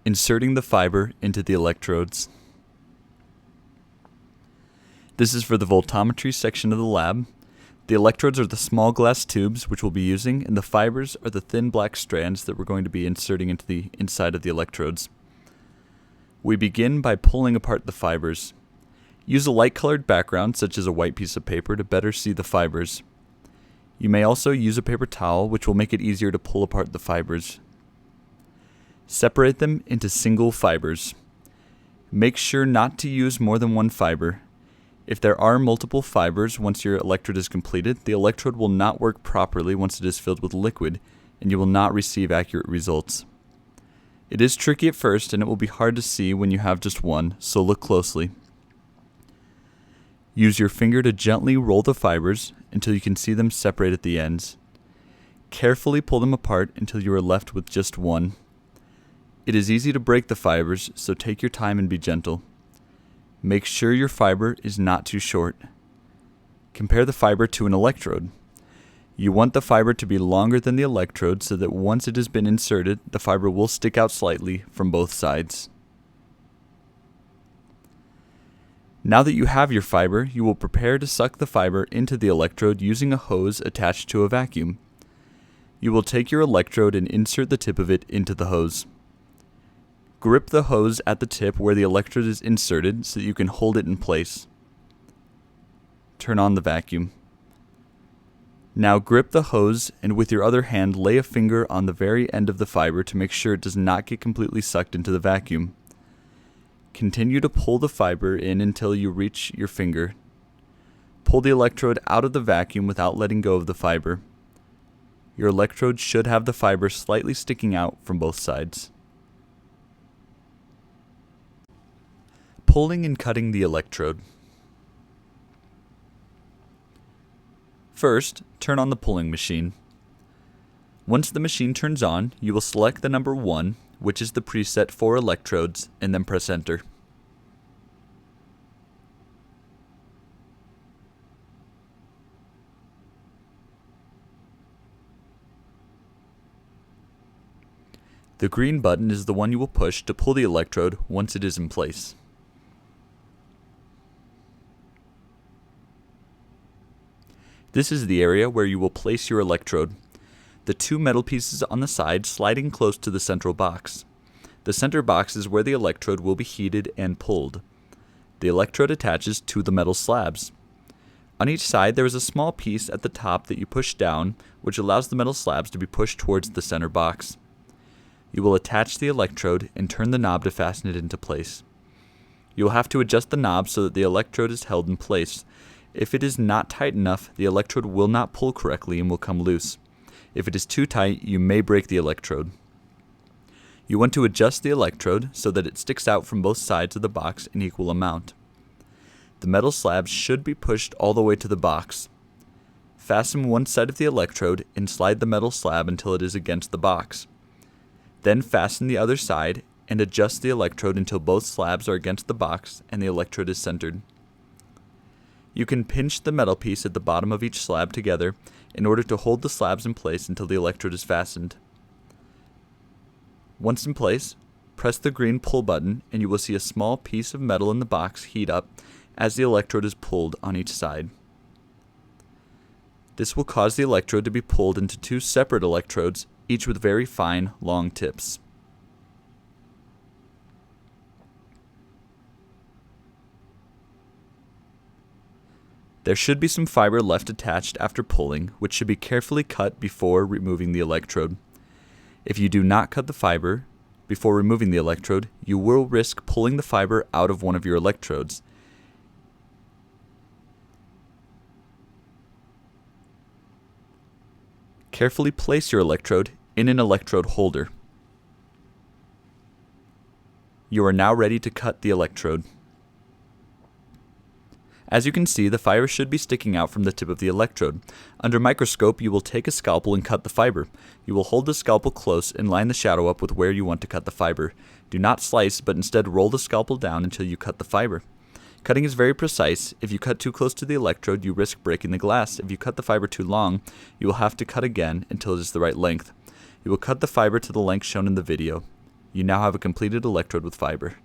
Inserting the fiber into the electrodes. This is for the voltammetry section of the lab. The electrodes are the small glass tubes which we'll be using, and the fibers are the thin black strands that we're going to be inserting into the inside of the electrodes. We begin by pulling apart the fibers. Use a light-colored background, such as a white piece of paper, to better see the fibers. You may also use a paper towel, which will make it easier to pull apart the fibers. Separate them into single fibers. Make sure not to use more than one fiber. If there are multiple fibers once your electrode is completed, the electrode will not work properly once it is filled with liquid, and you will not receive accurate results. It is tricky at first, and it will be hard to see when you have just one, so look closely. Use your finger to gently roll the fibers until you can see them separate at the ends. Carefully pull them apart until you are left with just one. It is easy to break the fibers, so take your time and be gentle. Make sure your fiber is not too short. Compare the fiber to an electrode. You want the fiber to be longer than the electrode so that once it has been inserted, the fiber will stick out slightly from both sides. Now that you have your fiber, you will prepare to suck the fiber into the electrode using a hose attached to a vacuum. You will take your electrode and insert the tip of it into the hose. Grip the hose at the tip where the electrode is inserted so that you can hold it in place. Turn on the vacuum. Now grip the hose and with your other hand lay a finger on the very end of the fiber to make sure it does not get completely sucked into the vacuum. Continue to pull the fiber in until you reach your finger. Pull the electrode out of the vacuum without letting go of the fiber. Your electrode should have the fiber slightly sticking out from both sides. Pulling and cutting the electrode. First, turn on the pulling machine. Once the machine turns on, you will select the number 1, which is the preset for electrodes, and then press enter. The green button is the one you will push to pull the electrode once it is in place. This is the area where you will place your electrode. The two metal pieces on the side sliding close to the central box. The center box is where the electrode will be heated and pulled. The electrode attaches to the metal slabs. On each side there is a small piece at the top that you push down, which allows the metal slabs to be pushed towards the center box. You will attach the electrode and turn the knob to fasten it into place. You will have to adjust the knob so that the electrode is held in place. If it is not tight enough, the electrode will not pull correctly and will come loose. If it is too tight, you may break the electrode. You want to adjust the electrode so that it sticks out from both sides of the box in equal amount. The metal slabs should be pushed all the way to the box. Fasten one side of the electrode and slide the metal slab until it is against the box. Then fasten the other side and adjust the electrode until both slabs are against the box and the electrode is centered. You can pinch the metal piece at the bottom of each slab together in order to hold the slabs in place until the electrode is fastened. Once in place, press the green pull button and you will see a small piece of metal in the box heat up as the electrode is pulled on each side. This will cause the electrode to be pulled into two separate electrodes, each with very fine, long tips. There should be some fiber left attached after pulling, which should be carefully cut before removing the electrode. If you do not cut the fiber before removing the electrode, you will risk pulling the fiber out of one of your electrodes. Carefully place your electrode in an electrode holder. You are now ready to cut the electrode. As you can see, the fiber should be sticking out from the tip of the electrode. Under microscope, you will take a scalpel and cut the fiber. You will hold the scalpel close and line the shadow up with where you want to cut the fiber. Do not slice, but instead roll the scalpel down until you cut the fiber. Cutting is very precise. If you cut too close to the electrode, you risk breaking the glass. If you cut the fiber too long, you will have to cut again until it is the right length. You will cut the fiber to the length shown in the video. You now have a completed electrode with fiber.